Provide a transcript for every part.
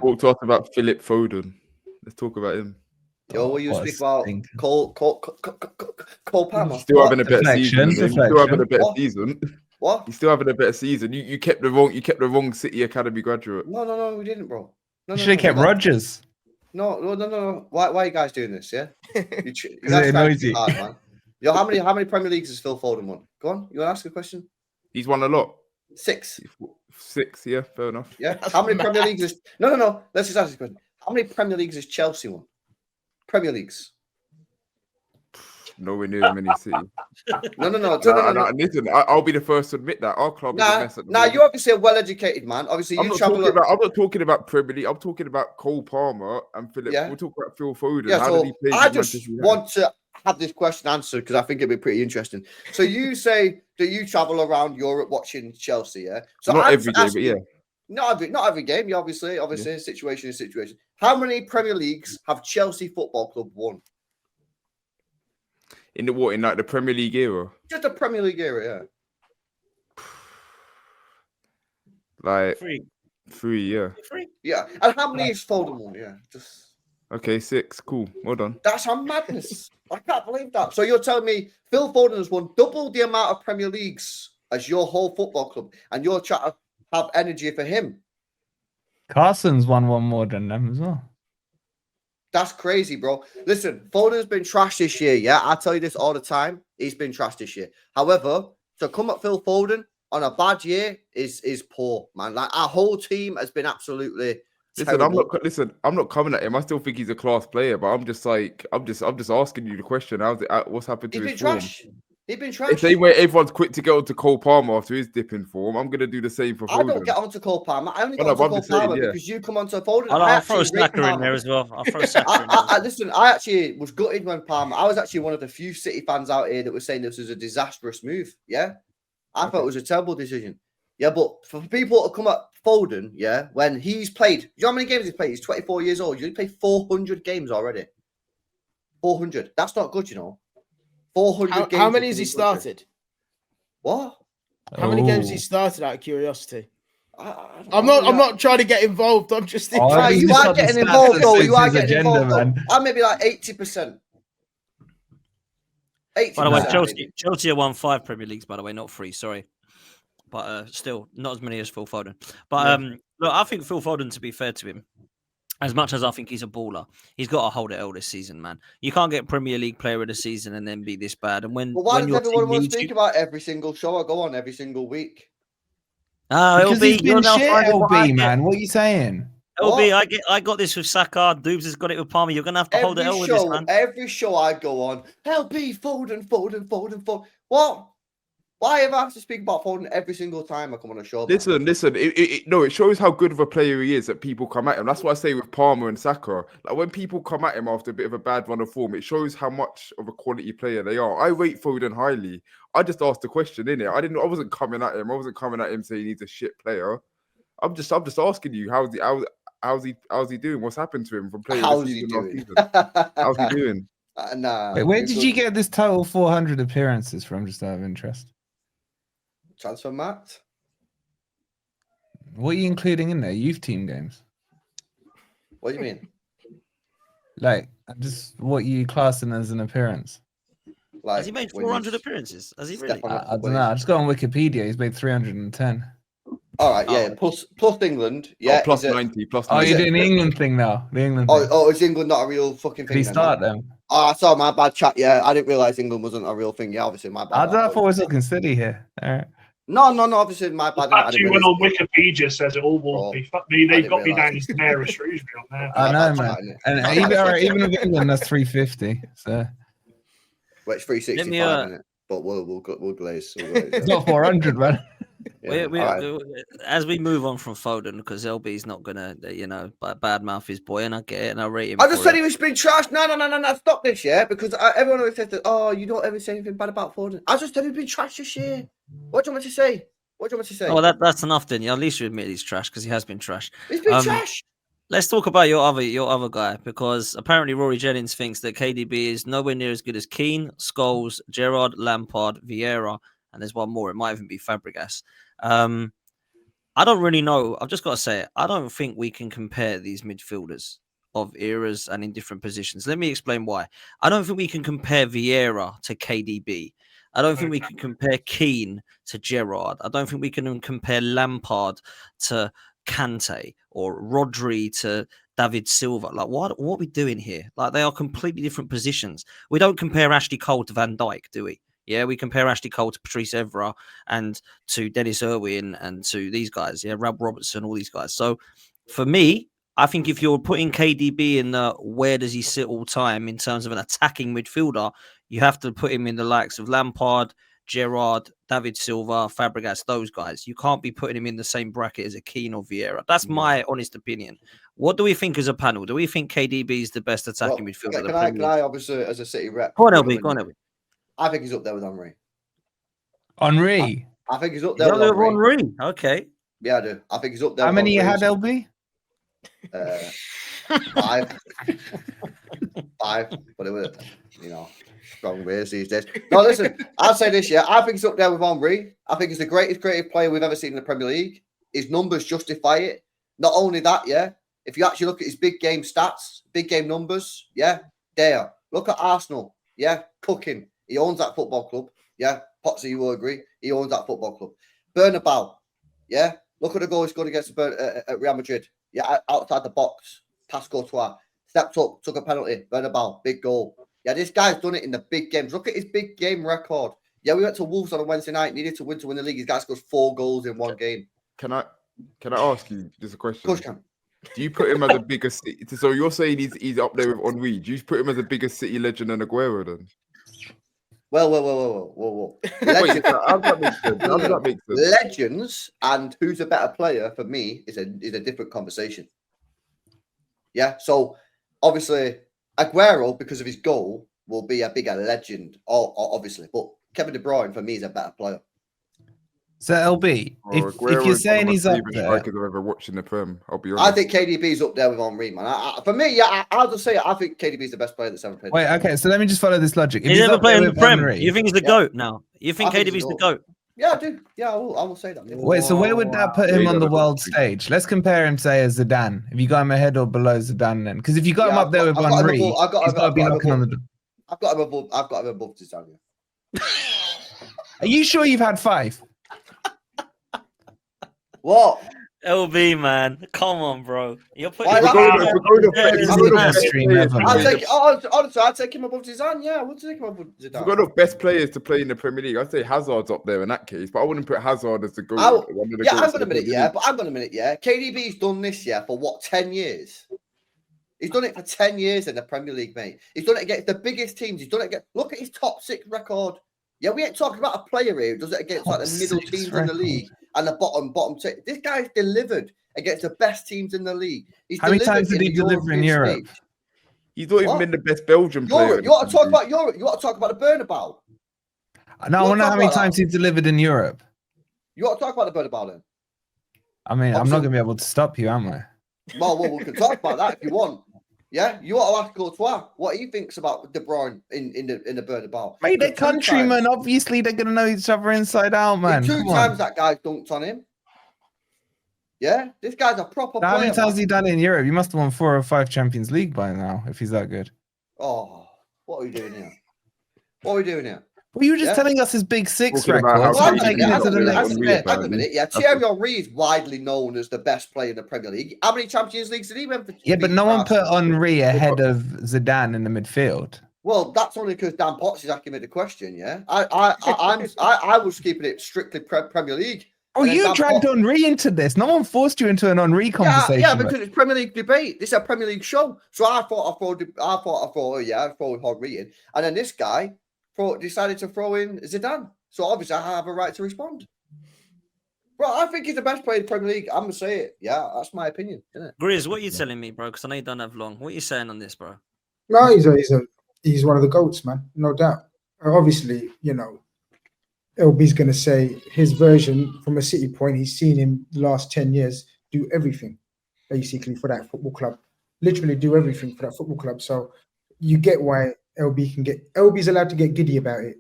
talk to us about Philip Foden. Let's talk about him. Yo, what you speak about? Cole Palmer. Still having a better season. What? He's still having a better season. You kept the wrong City Academy graduate. No, we didn't, bro. You should have kept Rodgers. No. Why are you guys doing this? Yeah, you guys trying too hard, man. Yo, how many Premier Leagues has Phil Foden won? Go on, you want to ask a question? He's won a lot. 6. 6, yeah, fair enough. Yeah. How many Premier Leagues is No. Let's just ask this question. How many Premier Leagues has Chelsea won? Premier Leagues. Nowhere near as many City. No. Listen, I'll be the first to admit that our club is a mess at the moment. You're obviously a well-educated man. Obviously, I'm not talking about Premier League. I'm talking about Cole Palmer and Philip. Yeah. We'll talk about Phil Foden. Yeah, so I just want to have this question answered because I think it'd be pretty interesting. So you say that you travel around Europe watching Chelsea, yeah? So not every game, but yeah. Not every game. You obviously, yeah. Situation is situation. How many Premier Leagues have Chelsea Football Club won? In like the Premier League era? Just the Premier League era, yeah. Like 3, yeah. 3? Yeah. And how many has Foden won? Yeah. Okay, 6. Cool. Well done. That's a madness. I can't believe that. So you're telling me Phil Foden has won double the amount of Premier Leagues as your whole football club, and you're trying to have energy for him? Carson's won one more than them as well. That's crazy, bro. Listen, Foden's been trashed this year, yeah? I tell you this all the time. He's been trashed this year. However, to come at Phil Foden on a bad year is poor, man. Like, our whole team has been absolutely terrible. I'm not coming at him. I still think he's a class player, but I'm just asking you the question. What's happened to his form? He's been trashed. If they wait, everyone's quick to get onto Cole Palmer after his dip in form. I'm gonna do the same for Foden. I don't get onto Cole Palmer. I only get onto Cole Palmer because you come onto Foden. I'll throw Saka in there as well. Listen, I actually was gutted when Palmer. I was actually one of the few City fans out here that was saying this was a disastrous move. Yeah, I thought it was a terrible decision. Yeah, but for people to come at Foden, yeah, when he's played, you know how many games he's played? He's 24 years old. He's only played 400 games already. 400. That's not good, you know. 400 games. How many has he started? What? How many games has he started out of curiosity? I'm not trying to get involved. I'm just you are getting involved, though. You are getting involved, though. I'm maybe like 80%. 80%. By the way, Chelsea won 5 Premier Leagues, by the way, not 3, sorry. But still, not as many as Phil Foden. But look, I think Phil Foden, to be fair to him, as much as I think he's a baller, he's got to hold it all this season, man. You can't get Premier League Player of the Season and then be this bad. And why does everyone want to speak about every single show I go on every single week? Because he's been shit, LB, man. What are you saying? LB, I got this with Saka. Dubes has got it with Palmer. You're going to have to hold it all with this, man. Every show I go on, LB, Foden. What? Why ever have to speak about Foden every single time I come on a show? Listen. It shows how good of a player he is that people come at him. That's what I say with Palmer and Saka. Like when people come at him after a bit of a bad run of form, it shows how much of a quality player they are. I rate Foden highly. I just asked the question, innit? I wasn't coming at him. I wasn't coming at him saying he's a shit player. I'm just asking you, how's he doing? What's happened to him from playing this season last season? How's he doing? Wait, where did you get this total 400 appearances from? Just out of interest. Transfer Matt. What are you including in there? Youth team games? What do you mean? Like, just what you classing as an appearance? Like, has he made 400 appearances? Has he really? I don't know. I just got on Wikipedia. He's made 310. All right, yeah. Plus England. Yeah. Plus 90. Oh, you're doing the England thing now. The England thing. Oh, is England not a real fucking thing? Did he start them? Oh, I saw my bad chat. Yeah, I didn't realize England wasn't a real thing. Yeah, obviously my bad. I thought I was looking city here. All right. No. Obviously, my bad. Actually, when on Wikipedia says it all will be. Fuck me, they've got me down as Mayor of Shrewsbury on there. I know, man. And even with England, that's 350. So, well, it's 365, isn't it? But we'll glaze. It's not 400, man. Yeah, as we move on from Foden, because LB's not gonna, badmouth his boy, and I get it, and I rate him. I just said he was being trashed. No, stop this, yeah, because everyone always says that. Oh, you don't ever say anything bad about Foden. I just said he's been trashed this year. What do you want me to say? Oh, that's enough then. At least you admit he's trash because he has been trash. He's been trash. Let's talk about your other guy, because apparently Rory Jennings thinks that KDB is nowhere near as good as Keane, Scholes, Gerrard, Lampard, Vieira, and there's one more. It might even be Fabregas. I don't really know. I've just got to say it. I don't think we can compare these midfielders of eras and in different positions. Let me explain why. I don't think we can compare Vieira to KDB. I don't think we can compare Keane to Gerrard. I don't think we can compare Lampard to Kante or Rodri to David Silva. Like, what are we doing here? Like, they are completely different positions. We don't compare Ashley Cole to Van Dijk, do we? Yeah, we compare Ashley Cole to Patrice Evra and to Dennis Irwin and to these guys. Yeah, Rob Robertson, all these guys. So for me, I think if you're putting KDB in the where does he sit all time in terms of an attacking midfielder, you have to put him in the likes of Lampard, Gerrard, David Silva, Fabregas, those guys. You can't be putting him in the same bracket as a Keane or Vieira. That's my honest opinion. What do we think as a panel? Do we think KDB is the best attacking midfielder? Can I obviously, as a City rep? Go on, LB. Go on, LB. I think he's up there with Henry. Henry. I think he's up there with Henry. Okay. Yeah, I do. I think he's up there. How many you had, LB? 5. 5, but it was, strong ways these days. No, listen, I'll say this, I think he's up there with Henry. I think he's the greatest creative player we've ever seen in the Premier League. His numbers justify it. Not only that, if you actually look at his big game stats, big game numbers, there. Look at Arsenal, cooking. He owns that football club, Potsy, you will agree. He owns that football club. Bernabeu, look at the goal he scored against at Real Madrid. Outside the box, past Courtois, stepped up, took a penalty, Bernabeu, big goal. This guy's done it in the big games. Look at his big game record. We went to Wolves on a Wednesday night, needed to win the league. This guy scores 4 goals in one game. Can I ask you just a question? Of course you can. Do you put him as a bigger City? So you're saying he's up there with Henry. Do you put him as a bigger City legend than Aguero then? Whoa. Wait, how does that make sense? How does that make sense? Legends and who's a better player for me is a different conversation. So obviously Aguero, because of his goal, will be a bigger legend, obviously. But Kevin De Bruyne for me is a better player. So LB, if you're saying he's up there, I've ever watching the Prem, I'll be honest. I think KDB's up there with Henry, man. For me, I'll just say I think KDB's the best player that's ever played. Wait, okay, so let me just follow this logic. He's ever played in the Prem. You think he's the GOAT now? You think KDB's the GOAT? Yeah, I do. Yeah, I will say that. Wait, so where would that put him on the world stage? Let's compare him, say, as Zidane. If you got him ahead or below Zidane, then because if you got him up there with Henry, he's got to be knocking on the door. I've got him above Zidane. Are you sure you've had 5? What? LB, man, come on, bro. You're putting. I'll take him above Zidane. Yeah, I would take him above Zidane. We've got the best players to play in the Premier League. I'd say Hazard's up there in that case, but I wouldn't put Hazard as the goal. I'm going a minute. KDB's done this, for what, 10 years? He's done it for 10 years in the Premier League, mate. He's done it against the biggest teams. He's done it against. Look at his top 6 record. Yeah, we ain't talking about a player here who does it against like the middle teams in the league and the bottom 6. This guy's delivered against the best teams in the league. How many times did he deliver in Europe? He's not even been the best Belgian player. You want to talk about Europe? You want to talk about the Bernabeu? No, I want to know how many times he's delivered in Europe. You want to talk about the Bernabeu then? I mean, I'm not going to be able to stop you, am I? Well, we can talk about that if you want. Yeah, you want to ask Courtois what he thinks about De Bruyne in the Bernabeu. Mate, they're countrymen. Obviously, they're going to know each other inside out, man. 2 times that guy dunked on him. Yeah, this guy's a proper player. How many times has he done it in Europe? You must have won 4 or 5 Champions League by now, if he's that good. Oh, what are we doing here? Well, you were just telling us his big 6 record. Hang on a minute. Yeah, Thierry Henry is widely known as the best player in the Premier League. How many Champions Leagues did he win for? Yeah, but no one put Henry ahead of Zidane in the midfield. Well, that's only because Dan Potts is asking me the question. Yeah, I was keeping it strictly Premier League. Oh, you dragged Henry into this. No one forced you into an Henry conversation. Yeah, because it's Premier League debate. This is a Premier League show. So I thought I'd throw Henry in, and then this guy decided to throw in Zidane. So obviously I have a right to respond. Bro, I think he's the best player in the Premier League. I'm going to say it. Yeah, that's my opinion, isn't it? Grizz, what are you telling me, bro? Because I know you don't have long. What are you saying on this, bro? No, he's one of the GOATs, man. No doubt. Obviously, LB's going to say his version from a City point. He's seen him the last 10 years do everything, basically, for that football club. Literally do everything for that football club. So you get why LB's allowed to get giddy about it,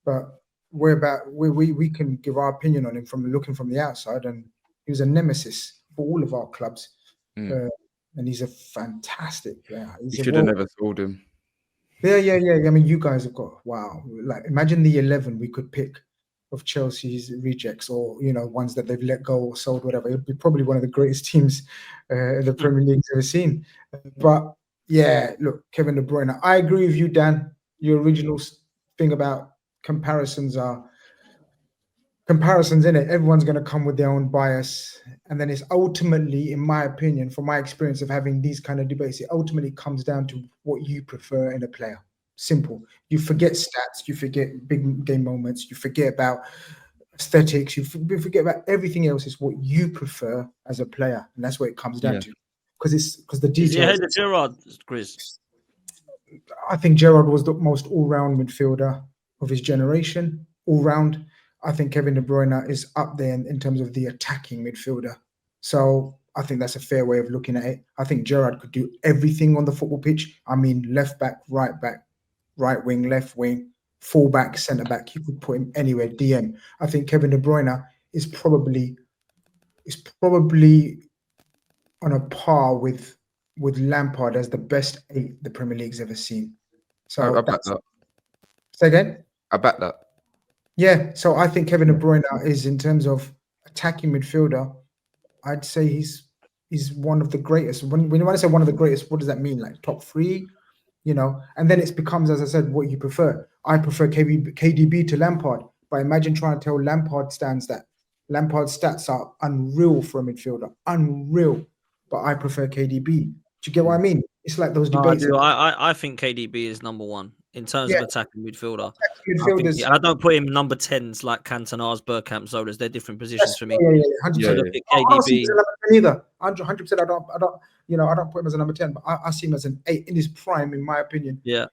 but we can give our opinion on him from looking from the outside, and He was a nemesis for all of our clubs. Mm. And he's a fantastic player. You should have never sold him. Yeah. I mean, you guys have got, wow. Like, imagine the 11 we could pick of Chelsea's rejects, or ones that they've let go or sold, whatever. It'd be probably one of the greatest teams the Premier League's ever seen. But yeah, look, Kevin De Bruyne. I agree with you, Dan. Your original thing about comparisons, in it. Everyone's going to come with their own bias, and then it's ultimately, in my opinion, from my experience of having these kind of debates, it ultimately comes down to what you prefer in a player. Simple. You forget stats, you forget big game moments, you forget about aesthetics, you forget about everything else. Is what you prefer as a player, and that's what it comes down to. Because the details. Is he ahead of Gerrard, Chris? I think Gerrard was the most all-round midfielder of his generation. All-round. I think Kevin De Bruyne is up there in terms of the attacking midfielder. So I think that's a fair way of looking at it. I think Gerrard could do everything on the football pitch. I mean, left back, right wing, left wing, full back, centre back. You could put him anywhere. DM. I think Kevin De Bruyne is probably on a par with Lampard as the best 8 the Premier League's ever seen. So I back that. Say again? I back that. Yeah, so I think Kevin De Bruyne is, in terms of attacking midfielder, I'd say he's one of the greatest. When I say one of the greatest, what does that mean? Like top 3, And then it becomes, as I said, what you prefer. I prefer KDB to Lampard, but imagine trying to tell Lampard stands that. Lampard's stats are unreal for a midfielder, unreal. But I prefer KDB. Do you get what I mean? It's like those debates. No, I think KDB is number 1 in terms of attacking midfielder. Midfielders. I don't put him number 10s like Cantona's, Bergkamp, Zolas. They're different positions for me. Yeah, 100%. Look at KDB. Either 100%. I don't put him as a number 10, but I see him as an 8 in his prime, in my opinion. Yeah,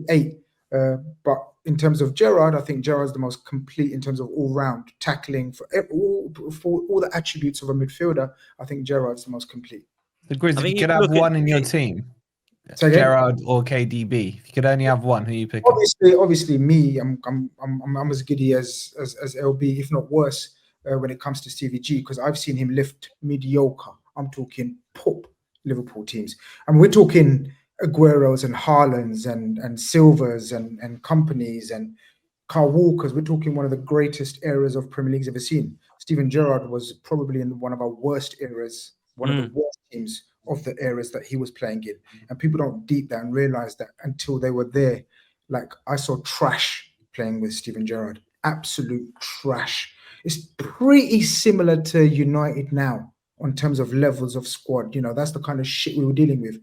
8. But in terms of Gerrard, I think Gerrard's the most complete in terms of all-round tackling for all the attributes of a midfielder. I think Gerrard's the most complete. The Grizz, if you could have one in your team, Gerrard or KDB. If you could only have one, who you pick? Obviously, me. I'm as giddy as LB, if not worse, when it comes to Stevie G, because I've seen him lift mediocre. I'm talking pop Liverpool teams, and we're talking Agueros and Haalands and Silvers and companies and Carl Walkers. We're talking one of the greatest eras of Premier League's ever seen. Steven Gerrard was probably in one of our worst eras, one of the worst teams of the eras that he was playing in. And people don't deep down realize that until they were there. Like, I saw trash playing with Steven Gerrard. Absolute trash. It's pretty similar to United now in terms of levels of squad. That's the kind of shit we were dealing with.